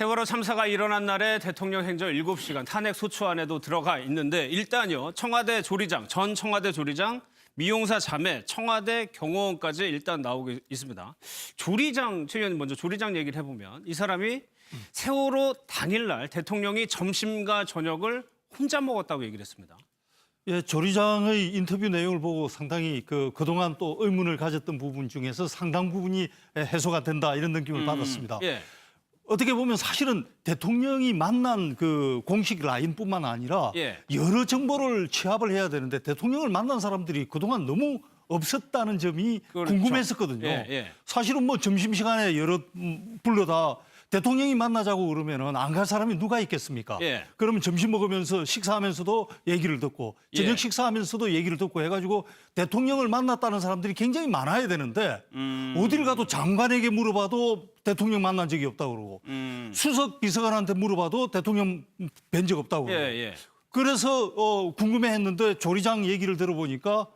세월호 참사가 일어난 날에 대통령 행적 7시간 탄핵 소추안에도 들어가 있는데 일단요. 청와대 조리장, 전 청와대 조리장, 미용사 자매, 청와대 경호원까지 일단 나오고 있습니다. 조리장, 최 의원님 먼저 조리장 얘기를 해보면 이 사람이 세월호 당일날 대통령이 점심과 저녁을 혼자 먹었다고 얘기를 했습니다. 예, 조리장의 인터뷰 내용을 보고 상당히 그동안 또 의문을 가졌던 부분 중에서 상당 부분이 해소가 된다 이런 느낌을 받았습니다. 예. 어떻게 보면 사실은 대통령이 만난 그 공식 라인뿐만 아니라 예. 여러 정보를 취합을 해야 되는데 대통령을 만난 사람들이 그동안 너무 없었다는 점이 그렇죠. 궁금했었거든요. 예, 예. 사실은 뭐 점심시간에 여러 불러다 대통령이 만나자고 그러면은 안 갈 사람이 누가 있겠습니까? 예. 그러면 점심 먹으면서 식사하면서도 얘기를 듣고 저녁 예. 식사하면서도 얘기를 듣고 해가지고 대통령을 만났다는 사람들이 굉장히 많아야 되는데 어딜 가도 장관에게 물어봐도 대통령 만난 적이 없다고 그러고 수석 비서관한테 물어봐도 대통령 뵌 적 없다고 예, 그러고 예. 그래서 궁금해했는데 조리장 얘기를 들어보니까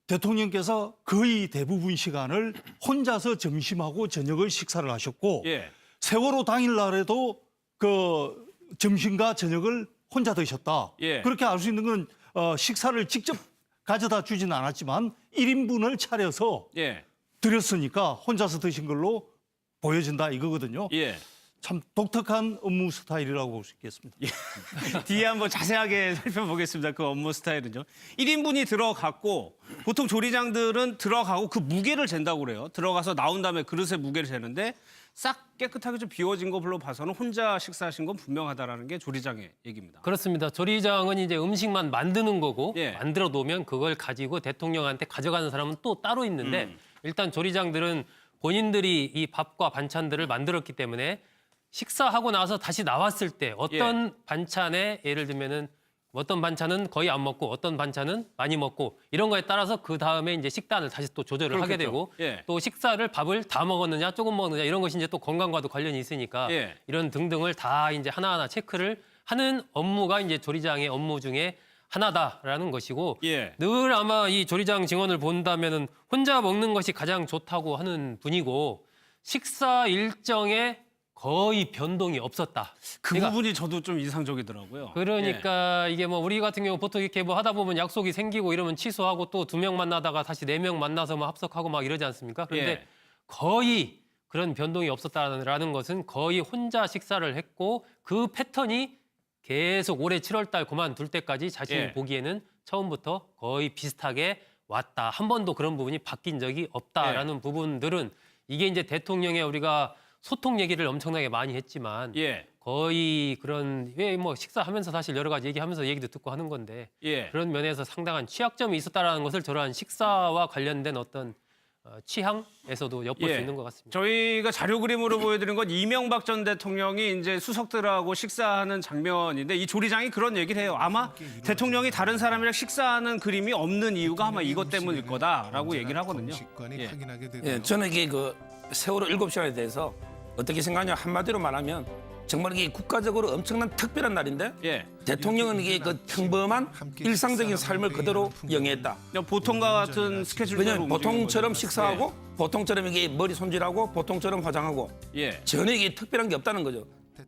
대통령께서 거의 대부분 시간을 혼자서 점심하고 저녁을 식사를 하셨고 예. 세월호 당일날에도 그 점심과 저녁을 혼자 드셨다. 예. 그렇게 알 수 있는 건 식사를 직접 가져다 주지는 않았지만 1인분을 차려서 예. 드렸으니까 혼자서 드신 걸로 보여진다 이거거든요. 예. 참 독특한 업무 스타일이라고 볼 수 있겠습니다. 뒤에 한번 자세하게 살펴보겠습니다. 그 업무 스타일은요. 1인분이 들어갔고 보통 조리장들은 들어가고 그 무게를 잰다고 그래요. 들어가서 나온 다음에 그릇의 무게를 재는데 싹 깨끗하게 좀 비워진 걸로 봐서는 혼자 식사하신 건 분명하다라는 게 조리장의 얘기입니다. 그렇습니다. 조리장은 이제 음식만 만드는 거고 예. 만들어 놓으면 그걸 가지고 대통령한테 가져가는 사람은 또 따로 있는데 일단 조리장들은 본인들이 이 밥과 반찬들을 만들었기 때문에 식사하고 나서 다시 나왔을 때 어떤 반찬에 예를 들면은 어떤 반찬은 거의 안 먹고 어떤 반찬은 많이 먹고 이런 거에 따라서 그 다음에 이제 식단을 다시 또 조절을 하게 그렇겠죠. 되고 예. 또 식사를 밥을 다 먹었느냐 조금 먹었느냐 이런 것이 이제 또 건강과도 관련이 있으니까 예. 이런 등등을 다 이제 하나하나 체크를 하는 업무가 이제 조리장의 업무 중에 하나다라는 것이고 예. 늘 아마 이 조리장 증언을 본다면은 혼자 먹는 것이 가장 좋다고 하는 분이고 식사 일정에 거의 변동이 없었다. 그 그러니까 부분이 저도 좀 인상적이더라고요. 그러니까 이게 뭐 우리 같은 경우 보통 이렇게 뭐 하다 보면 약속이 생기고 이러면 취소하고 또 2명 만나다가 다시 4명 만나서 뭐 합석하고 막 이러지 않습니까? 그런데 예. 거의 그런 변동이 없었다라는 것은 거의 혼자 식사를 했고 그 패턴이 계속 올해 7월 달 그만둘 때까지 자신이 예. 보기에는 처음부터 거의 비슷하게 왔다. 한 번도 그런 부분이 바뀐 적이 없다라는 부분들은 이게 이제 대통령의 우리가 소통 얘기를 엄청나게 많이 했지만 예. 거의 그런 왜 뭐 식사하면서 사실 여러 가지 얘기하면서 얘기도 듣고 하는 건데 예. 그런 면에서 상당한 취약점이 있었다라는 것을 저러한 식사와 관련된 어떤 취향에서도 엿볼 예. 수 있는 것 같습니다. 저희가 자료 그림으로 보여드린 건 이명박 전 대통령이 이제 수석들하고 식사하는 장면인데 이 조리장이 그런 얘기를 해요. 아마 대통령이 다른 사람이랑 식사하는 그림이 없는 이유가 아마 이것 때문일 거다라고 얘기를 하거든요. 예. 예, 저는 이게 그 세월호 7시간에 대해서 어떻게 생각하냐 한마디로 말하면 정말 이게 국가적으로 엄청난 특별한 날인데 예. 대통령은 이게 그 평범한 일상적인 삶을 그대로 영위했다. 그냥 보통과 같은 스케줄대로 왜냐하면 보통처럼 움직이는 식사하고 보통처럼 이게 머리 손질하고 보통처럼 화장하고 예. 전혀 이게 특별한 게 없다는 거죠.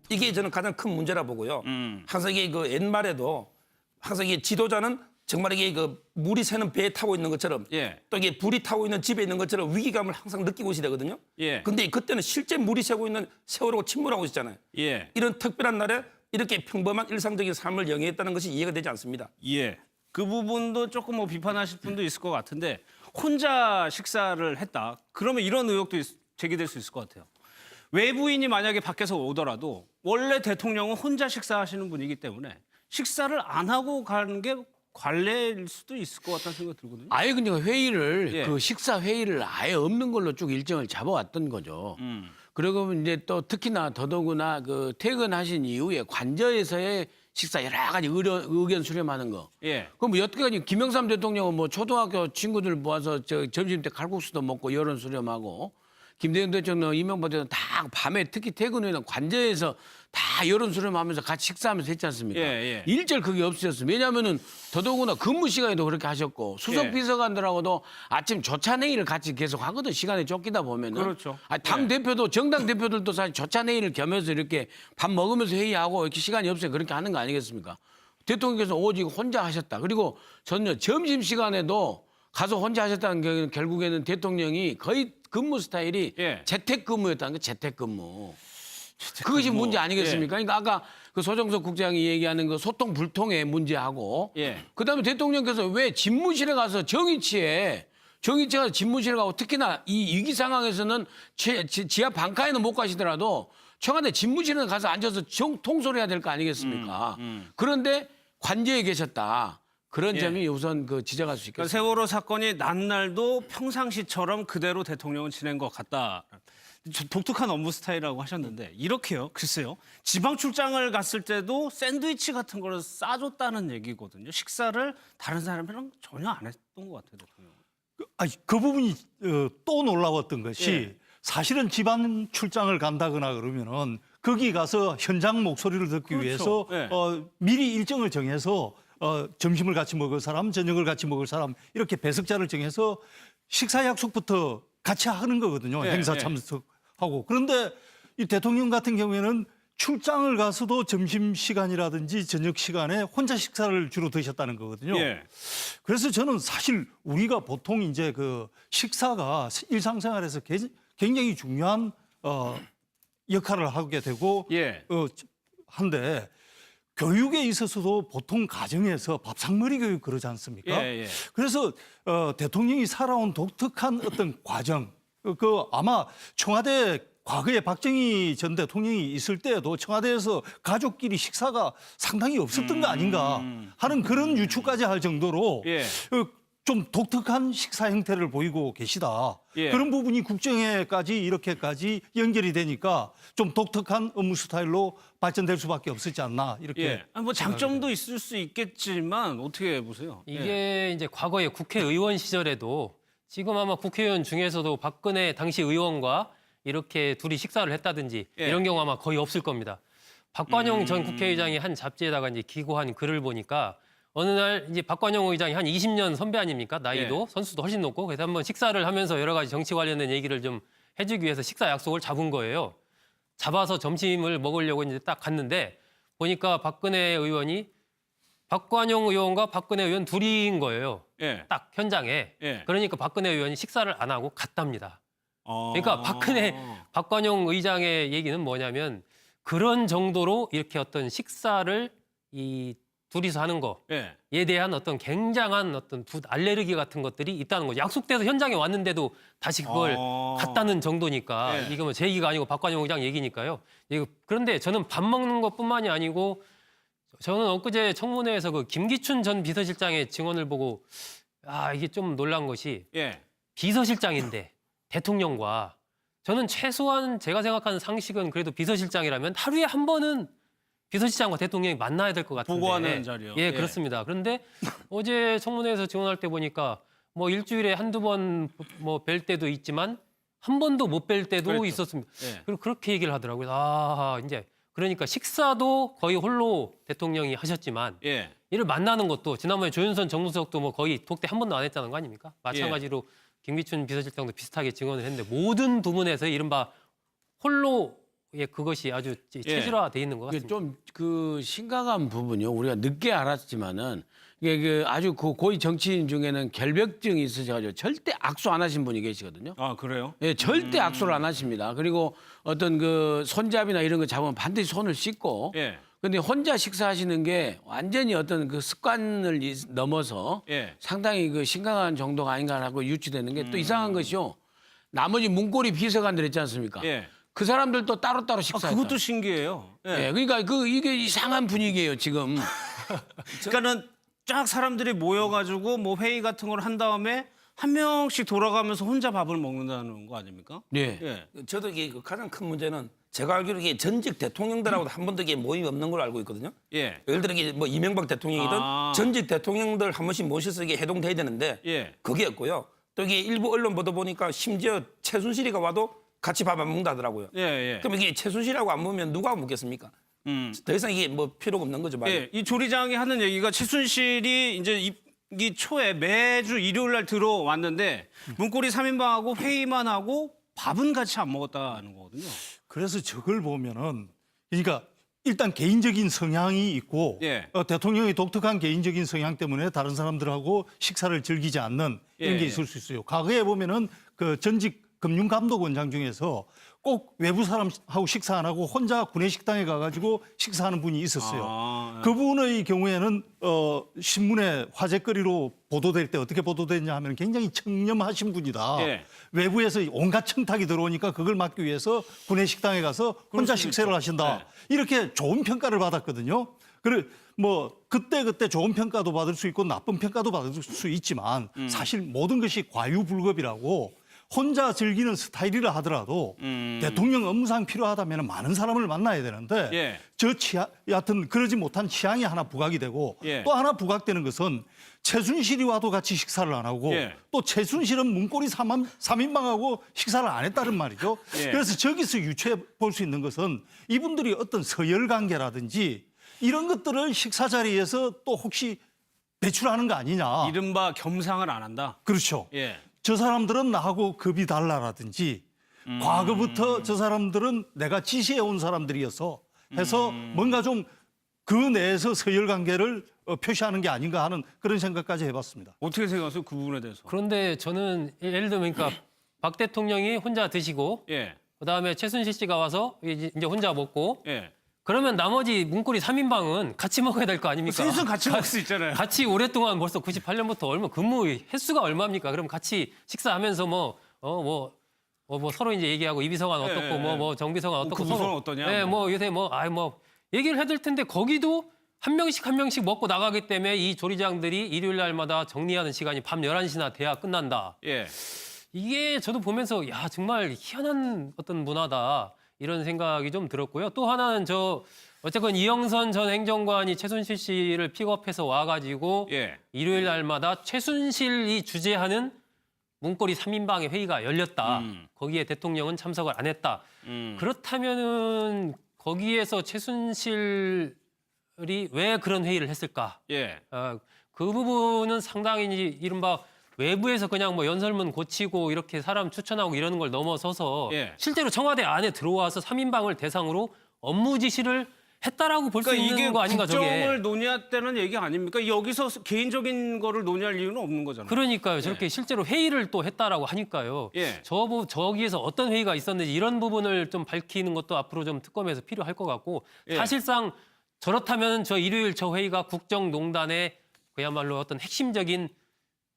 이게 저는 가장 큰 문제라 보고요. 항상 이게 그 옛말에도 항상 이게 지도자는 정말 이게 그 물이 새는 배에 타고 있는 것처럼 예. 또 이게 불이 타고 있는 집에 있는 것처럼 위기감을 항상 느끼고 있어야 되거든요. 예. 근데 그때는 실제 물이 새고 있는 세월호가 침몰하고 있잖아요. 예. 이런 특별한 날에 이렇게 평범한 일상적인 삶을 영위했다는 것이 이해가 되지 않습니다. 예. 그 부분도 조금 뭐 비판하실 분도 있을 것 같은데 혼자 식사를 했다. 그러면 이런 의혹도 제기될 수 있을 것 같아요. 외부인이 만약에 밖에서 오더라도 원래 대통령은 혼자 식사하시는 분이기 때문에 식사를 안 하고 가는 게 관례일 수도 있을 것 같다는 생각이 들거든요. 아예 그냥 회의를 예. 그 식사 회의를 아예 없는 걸로 쭉 일정을 잡아왔던 거죠. 그리고 이제 또 특히나 더더구나 그 퇴근하신 이후에 관저에서의 식사 여러 가지 의견 수렴하는 거. 예. 그럼 뭐 여태까지 김영삼 대통령은 뭐 초등학교 친구들 모아서 저 점심 때 칼국수도 먹고 여론 수렴하고 김대중 대통령, 이명박 대통령 다 밤에 특히 퇴근 후에는 관저에서 다 여론 수렴하면서 같이 식사하면서 했지 않습니까? 예. 일절 그게 없으셨어요. 왜냐하면은 더더구나 근무 시간에도 그렇게 하셨고 수석 예. 비서관들하고도 아침 조찬회의를 같이 계속 하거든. 시간에 쫓기다 보면은. 그렇죠. 당 대표도 정당 대표들도 사실 조찬회의를 겸해서 이렇게 밥 먹으면서 회의하고 이렇게 시간이 없어요. 그렇게 하는 거 아니겠습니까? 대통령께서 오직 혼자 하셨다. 그리고 저는 점심 시간에도 가서 혼자 하셨다는 경우는 결국에는 대통령이 거의 근무 스타일이 예. 재택근무였다는 거. 재택근무. 그것이 문제 아니겠습니까? 그러니까 아까 그 소정석 국장이 얘기하는 그 소통 불통의 문제하고 예. 그다음에 대통령께서 왜 집무실에 가서 정의치에 가서 집무실에 가고 특히나 이 위기 상황에서는 지하 방카에는 못 가시더라도 청와대 집무실에 가서 앉아서 통솔해야 될 거 아니겠습니까? 그런데 관저에 계셨다. 그런 예. 점이 우선 그 지적할 수 그러니까 있겠습니다. 세월호 사건이 난 날도 평상시처럼 그대로 대통령은 지낸 것 같다. 독특한 업무 스타일이라고 하셨는데 이렇게요. 글쎄요. 지방 출장을 갔을 때도 샌드위치 같은 거를 싸줬다는 얘기거든요. 식사를 다른 사람이랑 전혀 안 했던 것 같아요. 대통령. 그 부분이 또 놀라웠던 것이 예. 사실은 지방 출장을 간다거나 그러면은 거기 가서 현장 목소리를 듣기 그렇죠. 위해서 예. 미리 일정을 정해서 점심을 같이 먹을 사람, 저녁을 같이 먹을 사람 이렇게 배석자를 정해서 식사 약속부터 같이 하는 거거든요. 예, 행사 예. 참석하고. 그런데 이 대통령 같은 경우에는 출장을 가서도 점심 시간이라든지 저녁 시간에 혼자 식사를 주로 드셨다는 거거든요. 예. 그래서 저는 사실 우리가 보통 이제 그 식사가 일상생활에서 굉장히 중요한 역할을 하게 되고 예. 한데 교육에 있어서도 보통 가정에서 밥상머리 교육 그러지 않습니까? 예. 그래서 대통령이 살아온 독특한 어떤 과정, 아마 청와대 과거에 박정희 전 대통령이 있을 때에도 청와대에서 가족끼리 식사가 상당히 없었던 거 아닌가 하는 그런 유추까지 할 정도로 예. 좀 독특한 식사 형태를 보이고 계시다. 예. 그런 부분이 국정에까지 이렇게까지 연결이 되니까 좀 독특한 업무 스타일로 발전될 수밖에 없었지 않나 이렇게. 예. 뭐 장점도 있을 수 있겠지만 어떻게 보세요? 이게 이제 과거에 국회의원 시절에도 지금 아마 국회의원 중에서도 박근혜 당시 의원과 이렇게 둘이 식사를 했다든지 예. 이런 경우 아마 거의 없을 겁니다. 박관용 전 국회의장이 한 잡지에다가 이제 기고한 글을 보니까 어느 날 이제 박관용 의장이 한 20년 선배 아닙니까? 나이도 선수도 훨씬 높고 그래서 한번 식사를 하면서 여러 가지 정치 관련된 얘기를 좀 해주기 위해서 식사 약속을 잡은 거예요. 잡아서 점심을 먹으려고 이제 딱 갔는데 보니까 박근혜 의원이 박관용 의원과 박근혜 의원 둘인 거예요. 예. 딱 현장에. 예. 그러니까 박근혜 의원이 식사를 안 하고 갔답니다. 그러니까 박관용 의장의 얘기는 뭐냐면 그런 정도로 이렇게 어떤 식사를 이 둘이서 하는 거에 예. 대한 어떤 굉장한 어떤 알레르기 같은 것들이 있다는 거죠. 약속돼서 현장에 왔는데도 다시 그걸 갔다는 정도니까 예. 이거 뭐 제 얘기가 아니고 박관용 의장 얘기니까요. 그런데 저는 밥 먹는 것뿐만이 아니고 저는 엊그제 청문회에서 그 김기춘 전 비서실장의 증언을 보고 이게 좀 놀란 것이 예. 비서실장인데 대통령과 저는 최소한 제가 생각하는 상식은 그래도 비서실장이라면 하루에 한 번은 비서실장과 대통령이 만나야 될 것 같은데. 보고하는 자리요. 예, 예. 그렇습니다. 그런데 어제 청문회에서 증언할 때 보니까 뭐 일주일에 한두 번 뭐 뵐 때도 있지만 한 번도 못 뵐 때도 그렇죠. 있었습니다. 예. 그리고 그렇게 얘기를 하더라고요. 이제 그러니까 식사도 거의 홀로 대통령이 하셨지만 예. 이를 만나는 것도 지난번에 조윤선 정무수석도 뭐 거의 독대 한 번도 안 했다는 거 아닙니까? 마찬가지로 김기춘 비서실장도 비슷하게 증언을 했는데 모든 부분에서 이른바 홀로의 그것이 아주 체질화돼 있는 것 같습니다. 좀 그 심각한 부분이요. 우리가 늦게 알았지만은 이게 그 아주 그 고위 정치인 중에는 결벽증이 있으셔가지고 절대 악수 안 하신 분이 계시거든요. 아, 그래요? 예, 절대 악수를 안 하십니다. 그리고 어떤 그 손잡이나 이런 거 잡으면 반드시 손을 씻고. 예. 근데 혼자 식사하시는 게 완전히 어떤 그 습관을 넘어서 예. 상당히 그 심각한 정도가 아닌가라고 유추되는 게 또 이상한 것이요. 나머지 문고리 비서관들 있지 않습니까? 예. 그 사람들도 따로따로 아, 식사했다. 그것도 신기해요. 예. 예, 그러니까 이게 이상한 분위기예요, 지금. 그러니까는 쫙 사람들이 모여가지고 뭐 회의 같은 걸 한 다음에 한 명씩 돌아가면서 혼자 밥을 먹는다는 거 아닙니까? 네. 예. 저도 이게 그 가장 큰 문제는 제가 알기로 이게 전직 대통령들하고도 한 번도 이게 모임이 없는 걸로 알고 있거든요. 예. 예를 들어 이게 뭐 이명박 대통령이든 아. 전직 대통령들 한 번씩 모셔서 이게 해동돼야 되는데 예. 그게 없고요. 또 이게 일부 언론 보도 보니까 심지어 최순실이가 와도 같이 밥 안 먹는다 하더라고요. 예, 예. 그럼 이게 최순실하고 안 먹으면 누가 먹겠습니까? 더 이상 이게 뭐 필요가 없는 거죠. 말이. 예, 이 조리장이 하는 얘기가 최순실이 이제 이 초에 매주 일요일 날 들어왔는데 문고리 3인방하고 회의만 하고 밥은 같이 안 먹었다는 거거든요. 그래서 저걸 보면은 그러니까 일단 개인적인 성향이 있고 예. 대통령의 독특한 개인적인 성향 때문에 다른 사람들하고 식사를 즐기지 않는 이런 예, 게 예. 있을 수 있어요. 과거에 보면은 그 전직 금융감독원장 중에서 꼭 외부 사람하고 식사 안 하고 혼자 구내식당에 가가지고 식사하는 분이 있었어요. 아, 그분의 경우에는 신문에 화제거리로 보도될 때 어떻게 보도됐냐 하면 굉장히 청렴하신 분이다. 예. 외부에서 온갖 청탁이 들어오니까 그걸 막기 위해서 구내식당에 가서 혼자 수도 식사를 있죠. 하신다. 네. 이렇게 좋은 평가를 받았거든요. 그래 뭐 그때 좋은 평가도 받을 수 있고 나쁜 평가도 받을 수 있지만 사실 모든 것이 과유불급이라고 혼자 즐기는 스타일이라 하더라도 대통령 업무상 필요하다면 많은 사람을 만나야 되는데 예. 여하튼 그러지 못한 취향이 하나 부각이 되고 예. 또 하나 부각되는 것은 최순실이와도 같이 식사를 안 하고 예. 또 최순실은 문고리 3인방하고 식사를 안 했다는 말이죠. 예. 그래서 저기서 유추해 볼 수 있는 것은 이분들이 어떤 서열 관계라든지 이런 것들을 식사 자리에서 또 혹시 배출하는 거 아니냐. 이른바 겸상을 안 한다. 그렇죠. 예. 저 사람들은 나하고 급이 달라라든지 과거부터 저 사람들은 내가 지시해 온 사람들이어서 해서 뭔가 좀 그 내에서 서열 관계를 표시하는 게 아닌가 하는 그런 생각까지 해봤습니다. 어떻게 생각하세요? 그 부분에 대해서. 그런데 저는 예를 들면 그러니까 박 대통령이 혼자 드시고 예. 그다음에 최순실 씨가 와서 이제 혼자 먹고 예. 그러면 나머지 문고리 3인방은 같이 먹어야 될 거 아닙니까? 셋은 같이 먹을 수 있잖아요. 같이 오랫동안 벌써 98년부터 얼마 근무 횟수가 얼마입니까? 그럼 같이 식사하면서 뭐 서로 이제 얘기하고 이비서관 어떻고 뭐 정비서관 어떻고 그 부서는 어떠냐? 네, 뭐 요새 얘기를 해야 될 텐데 거기도 한 명씩 먹고 나가기 때문에 이 조리장들이 일요일 날마다 정리하는 시간이 밤 11시나 돼야 끝난다. 예. 이게 저도 보면서 야 정말 희한한 어떤 문화다 이런 생각이 좀 들었고요. 또 하나는 어쨌건 이영선 전 행정관이 최순실 씨를 픽업해서 와가지고 예. 일요일 날마다 최순실이 주재하는 문고리 3인방의 회의가 열렸다. 거기에 대통령은 참석을 안 했다. 그렇다면은 거기에서 최순실이 왜 그런 회의를 했을까? 예. 그 부분은 상당히 이른바 외부에서 그냥 뭐 연설문 고치고 이렇게 사람 추천하고 이러는 걸 넘어서서 예. 실제로 청와대 안에 들어와서 3인방을 대상으로 업무 지시를 했다라고 볼 수 그러니까 이게 있는 거 아닌가 저게. 국정을 논의했다는 얘기 아닙니까? 여기서 개인적인 거를 논의할 이유는 없는 거잖아요. 그러니까요. 저렇게 실제로 회의를 또 했다라고 하니까요. 예. 저기에서 어떤 회의가 있었는지 이런 부분을 좀 밝히는 것도 앞으로 좀 특검에서 필요할 것 같고 예. 사실상 저렇다면 저 일요일 저 회의가 국정농단의 그야말로 어떤 핵심적인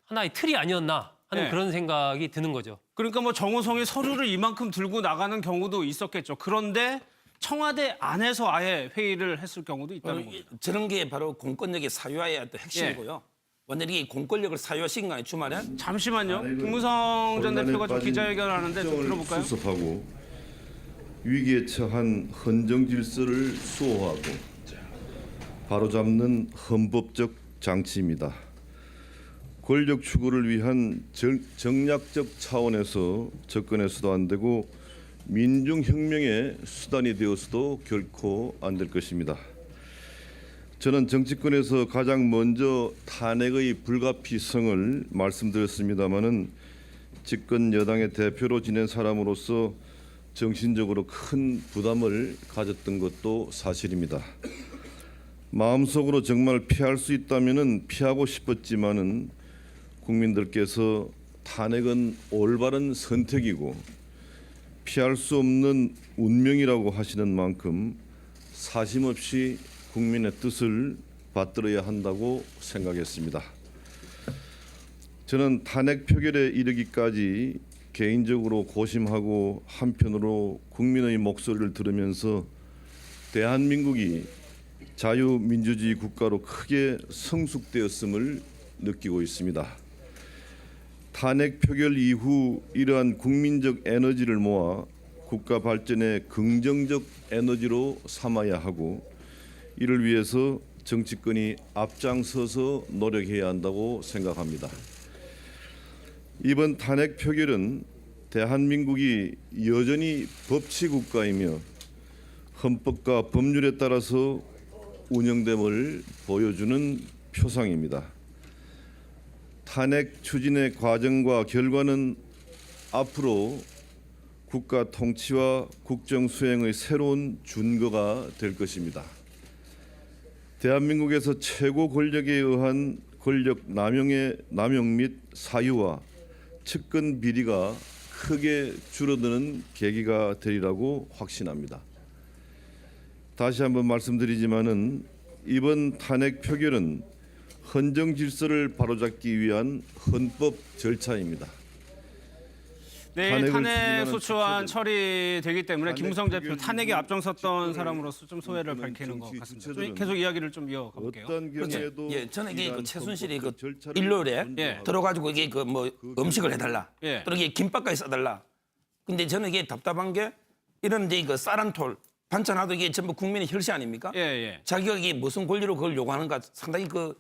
하나의 틀이 아니었나 하는 예. 그런 생각이 드는 거죠. 그러니까 뭐 정호성이 서류를 이만큼 들고 나가는 경우도 있었겠죠. 그런데 청와대 안에서 아예 회의를 했을 경우도 있다는 겁니다. 저런 게 바로 공권력의 사유화의 어떤 핵심이고요. 완전히 이 공권력을 사유화시킨 거 아니에요, 주말에? 잠시만요. 김무성 전 대표가 좀 기자회견을 하는데 좀 들어볼까요? 수습하고 위기에 처한 헌정 질서를 수호하고 바로잡는 헌법적 장치입니다. 권력 추구를 위한 정략적 차원에서 접근해서도 안 되고 민중혁명의 수단이 되어서도 결코 안 될 것입니다. 저는 정치권에서 가장 먼저 탄핵의 불가피성을 말씀드렸습니다마는 집권 여당의 대표로 지낸 사람으로서 정신적으로 큰 부담을 가졌던 것도 사실입니다. 마음속으로 정말 피할 수 있다면은 피하고 싶었지만은 국민들께서 탄핵은 올바른 선택이고 피할 수 없는 운명이라고 하시는 만큼 사심없이 국민의 뜻을 받들어야 한다고 생각했습니다. 저는 탄핵 표결에 이르기까지 개인적으로 고심하고 한편으로 국민의 목소리를 들으면서 대한민국이 자유민주주의 국가로 크게 성숙되었음을 느끼고 있습니다. 탄핵 표결 이후 이러한 국민적 에너지를 모아 국가 발전의 긍정적 에너지로 삼아야 하고 이를 위해서 정치권이 앞장서서 노력해야 한다고 생각합니다. 이번 탄핵 표결은 대한민국이 여전히 법치국가이며 헌법과 법률에 따라서 운영됨을 보여주는 표상입니다. 탄핵 추진의 과정과 결과는 앞으로 국가 통치와 국정 수행의 새로운 준거가 될 것입니다. 대한민국에서 최고 권력에 의한 권력 남용 및 사유와 측근 비리가 크게 줄어드는 계기가 되리라고 확신합니다. 다시 한번 말씀드리지만은 이번 탄핵 표결은 헌정 질서를 바로잡기 위한 헌법 절차입니다. 내일 탄핵을 탄핵 추진하는 소추안 주체들, 처리되기 때문에 탄핵 김무성 대표 표결 탄핵에 이후 앞장섰던 집권을 사람으로서 좀 소회를 이끄는 밝히는 것 정치 같습니다. 주체들은 좀 계속 이야기를 좀 이어가 볼게요. 어떤 경우에도 예, 저는 이게 그 최순실이 그 헌법 절차를 일요일에 존중하고 들어가지고 이게 그 뭐 음식을 해달라, 예. 또는 이게 김밥까지 싸달라. 근데 저는 이게 답답한 게 이런 이제 그 쌀한톨 반찬하도 이게 전부 국민의 혈세 아닙니까? 예, 예. 자기가 이게 무슨 권리로 그걸 요구하는가 상당히 그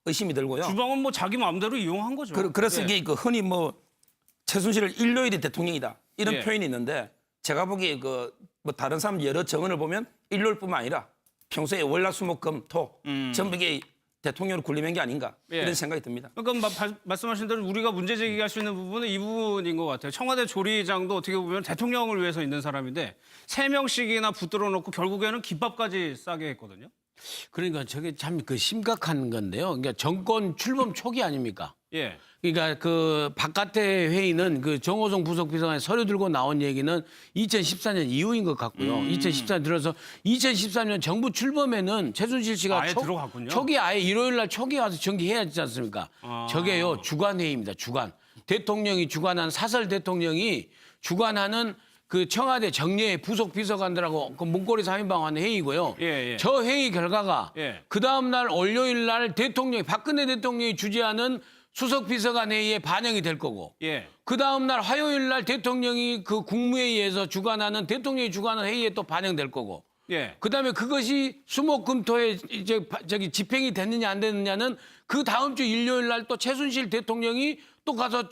의심이 들고요. 주방은 뭐 자기 마음대로 이용한 거죠. 그래서 예. 이게 그 흔히 뭐 최순실을 일요일이 대통령이다 이런 예. 표현이 있는데 제가 보기에 그 뭐 다른 사람 여러 정언을 보면 일요일뿐만 아니라 평소에 월화수목금토 전부 이게 대통령으로 군림한 게 아닌가 예. 이런 생각이 듭니다. 그러니까 말씀하신 대로 우리가 문제 제기할 수 있는 부분은 이 부분인 것 같아요. 청와대 조리장도 어떻게 보면 대통령을 위해서 있는 사람인데 3명씩이나 붙들어 놓고 결국에는 김밥까지 싸게 했거든요. 그러니까 저게 참 그 심각한 건데요. 그러니까 정권 출범 초기 아닙니까? 예. 그러니까 그 바깥의 회의는 그 정호성 부속비서관이 서류 들고 나온 얘기는 2014년 이후인 것 같고요. 2014년 들어서 2013년 정부 출범에는 최순실 씨가 아예 들어갔군요. 초기 아예 일요일 날 초기에 와서 정기해야 되지 않습니까? 저게요 주관 회의입니다. 주관. 대통령이 주관한 사설 대통령이 주관하는 그 청와대 정례 부속 비서관들하고 그 문고리 3인방 하는 회의고요. 예, 예. 저 회의 결과가 예. 그 다음 날 월요일 날 대통령이 박근혜 대통령이 주재하는 수석 비서관 회의에 반영이 될 거고. 예. 그 다음 날 화요일 날 대통령이 그 국무회의에서 주관하는 대통령이 주관하는 회의에 또 반영될 거고. 예. 그다음에 그것이 수목금토에 이제 저기 집행이 됐느냐 안 됐느냐는 그 다음 주 일요일 날 또 최순실 대통령이 또 가서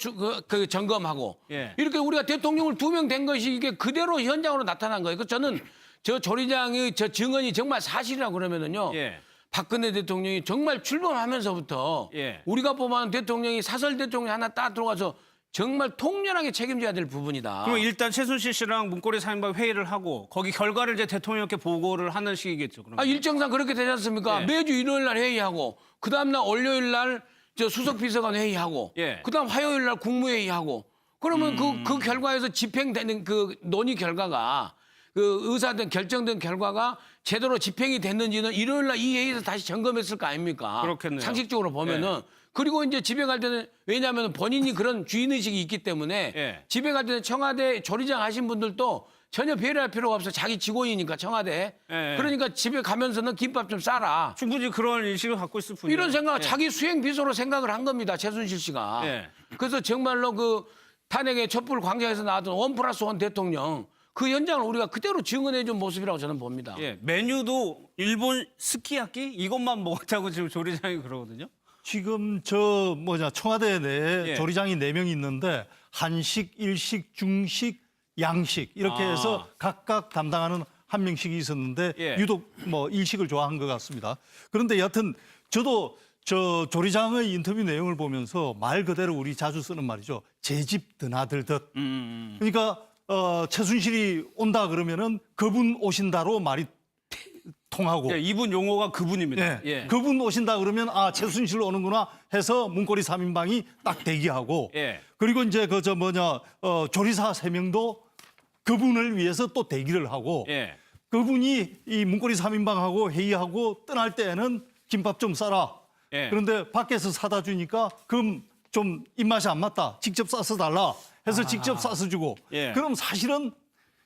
그 점검하고 예. 이렇게 우리가 대통령을 2명 된 것이 이게 그대로 현장으로 나타난 거예요. 그 저는 저 조리장의 저 증언이 정말 사실이라고 그러면은요. 예. 박근혜 대통령이 정말 출범하면서부터 예. 우리가 뽑아놓은 대통령이 사설 대통령 하나 딱 들어가서 정말 통렬하게 책임져야 될 부분이다. 그럼 일단 최순실 씨랑 문고리 3인방 회의를 하고 거기 결과를 이제 대통령께 보고를 하는 식이겠죠. 그럼. 일정상 그렇게 되지 않습니까? 예. 매주 일요일 날 회의하고 그다음 날 월요일 날 저 수석 비서관 회의하고 예. 그다음 화요일 날 국무회의하고 그러면 그 결과에서 집행되는 그 논의 결과가 그 의사된 결정된 결과가 제대로 집행이 됐는지는 일요일 날 이 회의에서 다시 점검했을 거 아닙니까? 그렇겠네요. 상식적으로 보면은 그리고 이제 집에 갈 때는 왜냐하면 본인이 그런 주인의식이 있기 때문에 예. 집에 갈 때는 청와대 조리장 하신 분들도 전혀 배려할 필요가 없어. 자기 직원이니까 청와대. 예. 그러니까 집에 가면서는 김밥 좀 싸라. 충분히 그런 인식을 갖고 있을 뿐이에요. 이런 생각, 예. 자기 수행 비서로 생각을 한 겁니다. 최순실 씨가. 예. 그래서 정말로 그 탄핵의 촛불 광장에서 나왔던 1+1 대통령 그 현장을 우리가 그대로 증언해 준 모습이라고 저는 봅니다. 예. 메뉴도 일본 스키야키 이것만 먹었다고 지금 조리장이 그러거든요. 지금 청와대 내에 예. 조리장이 4명 있는데 한식, 일식, 중식, 양식 이렇게 해서 각각 담당하는 한 명씩이 있었는데 예. 유독 일식을 좋아한 것 같습니다. 그런데 여하튼 저도 저 조리장의 인터뷰 내용을 보면서 말 그대로 우리 자주 쓰는 말이죠. 제 집 드나들듯. 그러니까 최순실이 온다 그러면은 그분 오신다로 말이 통하고 예, 이분 용어가 그분입니다. 예. 그분 오신다 그러면 최순실 오는구나 해서 문고리 3인방이 딱 대기하고 예. 그리고 이제 조리사 3명도 그분을 위해서 또 대기를 하고 예. 그분이 이 문고리 3인방하고 회의하고 떠날 때에는 김밥 좀 싸라. 예. 그런데 밖에서 사다 주니까 그럼 좀 입맛이 안 맞다. 직접 싸서 달라 해서 직접 싸서 주고 예. 그럼 사실은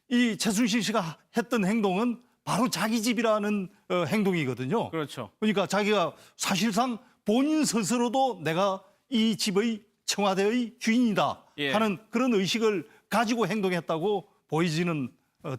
이 최순실 씨가 했던 행동은 바로 자기 집이라는 행동이거든요. 그렇죠. 그러니까 자기가 사실상 본인 스스로도 내가 이 집의 청와대의 주인이다 예. 하는 그런 의식을 가지고 행동했다고 보이지는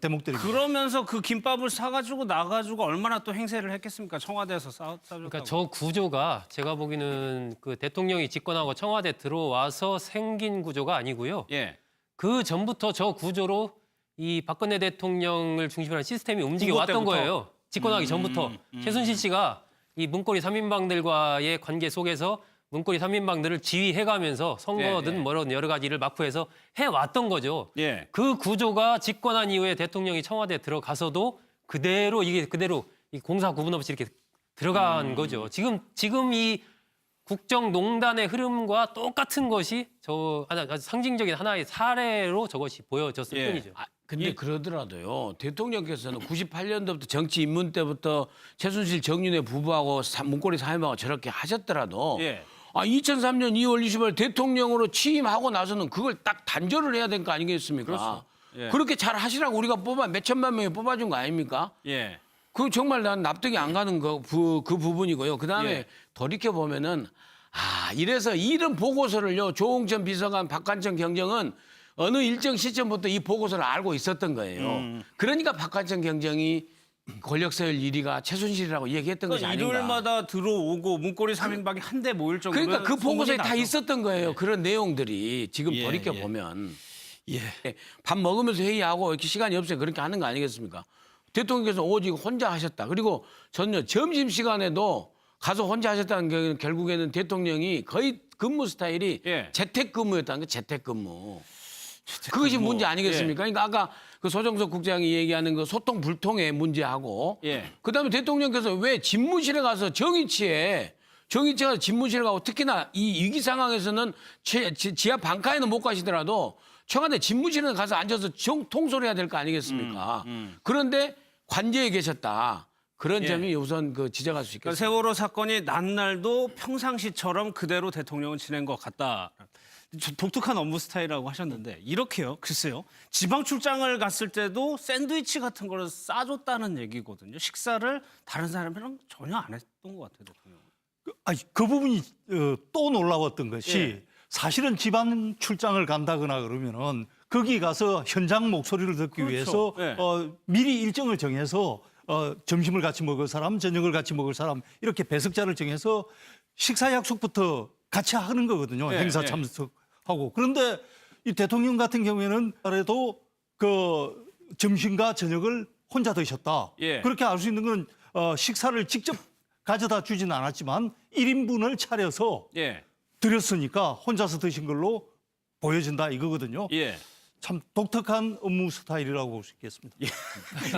대목들입니다. 그러면서 그 김밥을 사가지고 나가지고 얼마나 또 행세를 했겠습니까? 청와대에서 싸줬다고. 그러니까 저 구조가 제가 보기에는 그 대통령이 집권하고 청와대 들어와서 생긴 구조가 아니고요. 예. 그 전부터 저 구조로 이 박근혜 대통령을 중심으로 한 시스템이 움직여 후보 왔던 때부터? 거예요. 집권하기 전부터. 최순실 씨가 이 문고리 3인방들과의 관계 속에서 문고리 3인방들을 지휘해가면서 선거든 네. 뭐든 여러 가지 일을 막후해서 해왔던 거죠. 예. 그 구조가 집권한 이후에 대통령이 청와대에 들어가서도 그대로 이 공사 구분 없이 이렇게 들어간 거죠. 지금 이 국정농단의 흐름과 똑같은 것이 아주 상징적인 하나의 사례로 저것이 보여졌을 예. 뿐이죠. 근데 그러더라도요. 대통령께서는 98년도부터 정치 입문 때부터 최순실 정윤회 부부하고 문고리 3인방하고 저렇게 하셨더라도 예. 2003년 2월 20일 대통령으로 취임하고 나서는 그걸 딱 단절을 해야 될 거 아니겠습니까? 그렇죠. 예. 그렇게 잘 하시라고 우리가 몇 천만 명이 뽑아준 거 아닙니까? 예. 그 정말 난 납득이 안 가는 그 부분이고요. 그다음에 예. 돌이켜 보면은 이래서 이런 보고서를요. 조홍천 비서관, 박관청 경정은 어느 일정 시점부터 이 보고서를 알고 있었던 거예요. 그러니까 박관청 경정이 권력 서열 1위가 최순실이라고 얘기했던 것이 그러니까 아닌가. 일요일마다 들어오고 문고리 3인방이 한데 모일 정도면 그러니까 그 보고서에 다 소문이 나죠. 있었던 거예요. 그런 내용들이 지금 예, 돌이켜 예. 보면 예. 밥 먹으면서 회의하고 이렇게 시간이 없어요. 그렇게 하는 거 아니겠습니까? 대통령께서 오직 혼자 하셨다. 그리고 전혀 점심 시간에도 가서 혼자 하셨다는 경우는 결국에는 대통령이 거의 근무 스타일이 예. 재택근무였다는 거 재택근무. 그것이 문제 아니겠습니까? 그러니까 아까 그 소정석 국장이 얘기하는 그 소통 불통의 문제하고 예. 그다음에 대통령께서 왜 집무실에 가서 정의치가 집무실에 가고 특히나 이 위기 상황에서는 지하 방카에는 못 가시더라도 청와대 집무실에 가서 앉아서 통솔해야 될 거 아니겠습니까? 그런데 관저에 계셨다. 그런 예. 점이 우선 그 지적할 수 그러니까 있겠습니다. 세월호 사건이 난 날도 평상시처럼 그대로 대통령은 지낸 것 같다. 독특한 업무 스타일이라고 하셨는데 이렇게요. 글쎄요. 지방 출장을 갔을 때도 샌드위치 같은 거를 싸줬다는 얘기거든요. 식사를 다른 사람이랑 전혀 안 했던 것 같아요. 대통령. 그 부분이 또 놀라웠던 것이 예. 사실은 지방 출장을 간다거나 그러면은 거기 가서 현장 목소리를 듣기 그렇죠. 위해서 예. 미리 일정을 정해서 점심을 같이 먹을 사람, 저녁을 같이 먹을 사람 이렇게 배석자를 정해서 식사 약속부터 같이 하는 거거든요. 예, 행사 예. 참석하고. 그런데 이 대통령 같은 경우에는 그래도 그 점심과 저녁을 혼자 드셨다. 예. 그렇게 알 수 있는 건 식사를 직접 가져다 주지는 않았지만 1인분을 차려서 예. 드렸으니까 혼자서 드신 걸로 보여진다 이거거든요. 예. 참 독특한 업무 스타일이라고 볼 수 있겠습니다.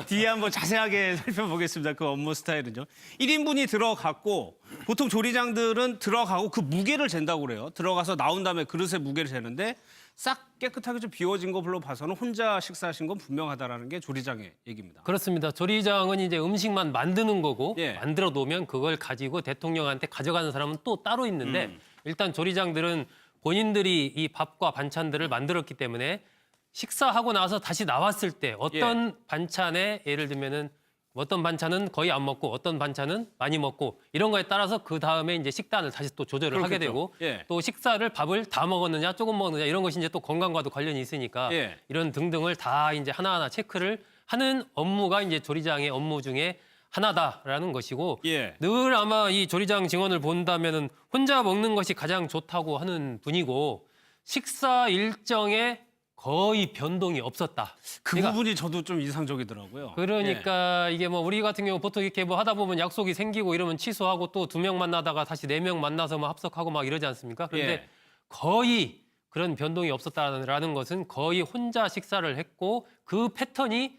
뒤에 한번 자세하게 살펴보겠습니다. 그 업무 스타일은요. 1인분이 들어갔고 보통 조리장들은 들어가고 그 무게를 잰다고 그래요. 들어가서 나온 다음에 그릇의 무게를 재는데 싹 깨끗하게 좀 비워진 걸로 봐서는 혼자 식사하신 건 분명하다라는 게 조리장의 얘기입니다. 그렇습니다. 조리장은 이제 음식만 만드는 거고 예. 만들어 놓으면 그걸 가지고 대통령한테 가져가는 사람은 또 따로 있는데 일단 조리장들은 본인들이 이 밥과 반찬들을 만들었기 때문에 식사하고 나서 다시 나왔을 때 어떤 반찬에 예를 들면은 어떤 반찬은 거의 안 먹고 어떤 반찬은 많이 먹고 이런 거에 따라서 그 다음에 이제 식단을 다시 또 조절을 하게 그렇겠죠. 되고 예. 또 식사를 밥을 다 먹었느냐 조금 먹었느냐 이런 것이 이제 또 건강과도 관련이 있으니까 예. 이런 등등을 다 이제 하나하나 체크를 하는 업무가 이제 조리장의 업무 중에 하나다라는 것이고 예. 늘 아마 이 조리장 증언을 본다면은 혼자 먹는 것이 가장 좋다고 하는 분이고 식사 일정에 거의 변동이 없었다. 그 그러니까 부분이 저도 좀 인상적이더라고요. 그러니까 이게 뭐 우리 같은 경우 보통 이렇게 뭐 하다 보면 약속이 생기고 이러면 취소하고 또 2명 만나다가 다시 4명 만나서 뭐 합석하고 막 이러지 않습니까? 그런데 예. 거의 그런 변동이 없었다라는 것은 거의 혼자 식사를 했고 그 패턴이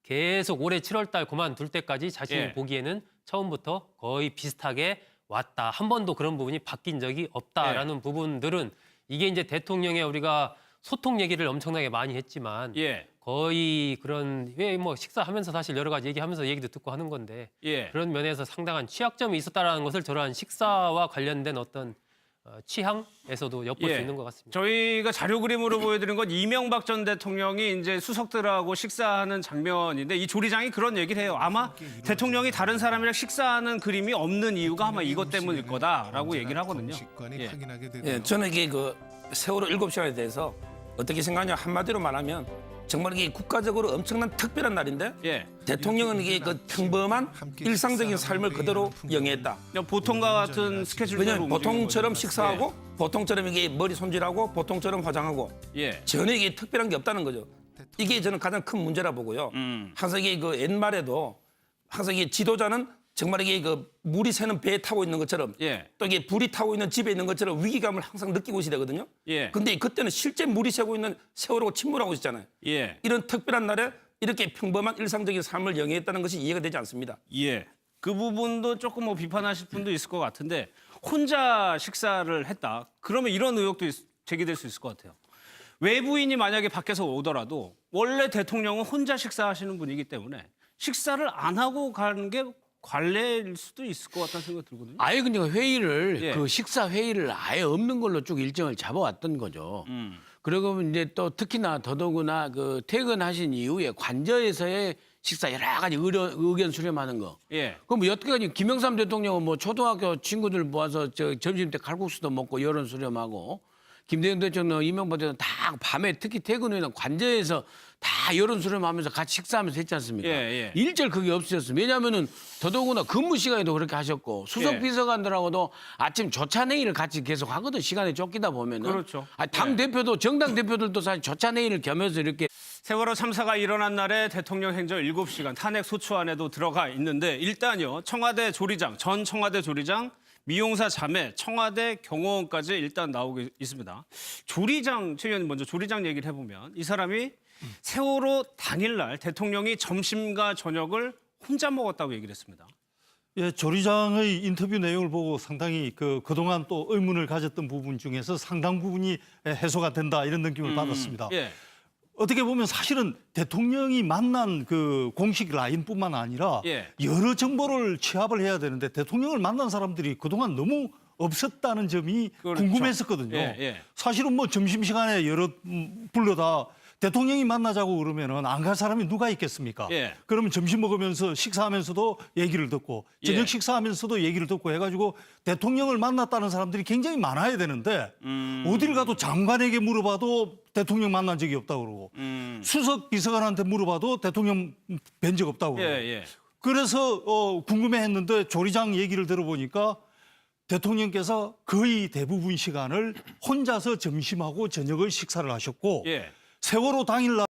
계속 올해 7월 달 그만둘 때까지 자신이 예. 보기에는 처음부터 거의 비슷하게 왔다. 한 번도 그런 부분이 바뀐 적이 없다라는 부분들은 이게 이제 대통령의 우리가 소통 얘기를 엄청나게 많이 했지만 예. 거의 그런 왜 뭐 식사하면서 사실 여러 가지 얘기하면서 얘기도 듣고 하는 건데 예. 그런 면에서 상당한 취약점이 있었다라는 것을 저러한 식사와 관련된 어떤 취향에서도 엿볼 수 있는 것 같습니다. 저희가 자료 그림으로 보여드린 건 이명박 전 대통령이 이제 수석들하고 식사하는 장면인데 이 조리장이 그런 얘기를 해요. 아마 대통령이 다른 사람이랑 식사하는 그림이 없는 이유가 아마 이것 때문일 거다라고 얘기를 하거든요. 예. 예, 저는 이게 그 세월호 7시간에 대해서 어떻게 생각하냐 한마디로 말하면 정말 이게 국가적으로 엄청난 특별한 날인데 예. 대통령은 이게 그 평범한 일상적인 삶을 그대로 영위했다. 그냥 보통과 같은 스케줄대로 왜냐하면 보통처럼 움직이는 거죠. 식사하고 보통처럼 이게 머리 손질하고 보통처럼 화장하고 예. 전혀 이게 특별한 게 없다는 거죠. 이게 저는 가장 큰 문제라 보고요. 항상 이게 그 옛말에도 항상 이게 지도자는 정말 이게 그 물이 새는 배에 타고 있는 것처럼 예. 또 이게 불이 타고 있는 집에 있는 것처럼 위기감을 항상 느끼고 있어야 되거든요. 예. 근데 그때는 실제 물이 새고 있는 세월호가 침몰하고 있잖아요. 예. 이런 특별한 날에 이렇게 평범한 일상적인 삶을 영위했다는 것이 이해가 되지 않습니다. 예. 그 부분도 조금 뭐 비판하실 분도 있을 것 같은데 혼자 식사를 했다. 그러면 이런 의혹도 제기될 수 있을 것 같아요. 외부인이 만약에 밖에서 오더라도 원래 대통령은 혼자 식사하시는 분이기 때문에 식사를 안 하고 가는 게 관례일 수도 있을 것 같다는 생각이 들거든요. 아예 그냥 회의를 예. 그 식사 회의를 아예 없는 걸로 쭉 일정을 잡아왔던 거죠. 그리고 이제 또 특히나 더더구나 그 퇴근하신 이후에 관저에서의 식사 여러 가지 의견 수렴하는 거. 예. 그럼 뭐 여태까지 김영삼 대통령은 뭐 초등학교 친구들 모아서 저 점심 때 칼국수도 먹고 여론 수렴하고 김대중 대통령, 이명박 대통령 다 밤에 특히 퇴근 후에는 관저에서 다 여론 수렴하면서 같이 식사하면서 했지 않습니까? 예, 예. 일절 그게 없으셨어요. 왜냐하면은 더더구나 근무 시간에도 그렇게 하셨고 수석 예. 비서관들하고도 아침 조찬회의를 같이 계속 하거든. 시간에 쫓기다 보면은. 그렇죠. 당 예. 대표도 정당 대표들도 사실 조찬회의를 겸해서 이렇게 세월호 참사가 일어난 날에 대통령 행정 7시간 탄핵 소추안에도 들어가 있는데 일단요. 청와대 조리장, 전 청와대 조리장, 미용사 자매, 청와대 경호원까지 일단 나오고 있습니다. 조리장, 최 의원님 먼저 조리장 얘기를 해보면 이 사람이 세월호 당일날 대통령이 점심과 저녁을 혼자 먹었다고 얘기를 했습니다. 예, 조리장의 인터뷰 내용을 보고 상당히 그동안 또 의문을 가졌던 부분 중에서 상당 부분이 해소가 된다 이런 느낌을 받았습니다. 예. 어떻게 보면 사실은 대통령이 만난 그 공식 라인뿐만 아니라 예. 여러 정보를 취합을 해야 되는데 대통령을 만난 사람들이 그동안 너무 없었다는 점이 그렇죠. 궁금했었거든요. 예, 예. 사실은 뭐 점심시간에 여러 불러다 대통령이 만나자고 그러면은 안 갈 사람이 누가 있겠습니까? 예. 그러면 점심 먹으면서 식사하면서도 얘기를 듣고 저녁 예. 식사하면서도 얘기를 듣고 해가지고 대통령을 만났다는 사람들이 굉장히 많아야 되는데 어딜 가도 장관에게 물어봐도 대통령 만난 적이 없다고 그러고 수석 비서관한테 물어봐도 대통령 뵌 적 없다고 그러고 예. 그래서 궁금해했는데 조리장 얘기를 들어보니까 대통령께서 거의 대부분 시간을 혼자서 점심하고 저녁을 식사를 하셨고 예. 세월호 당일날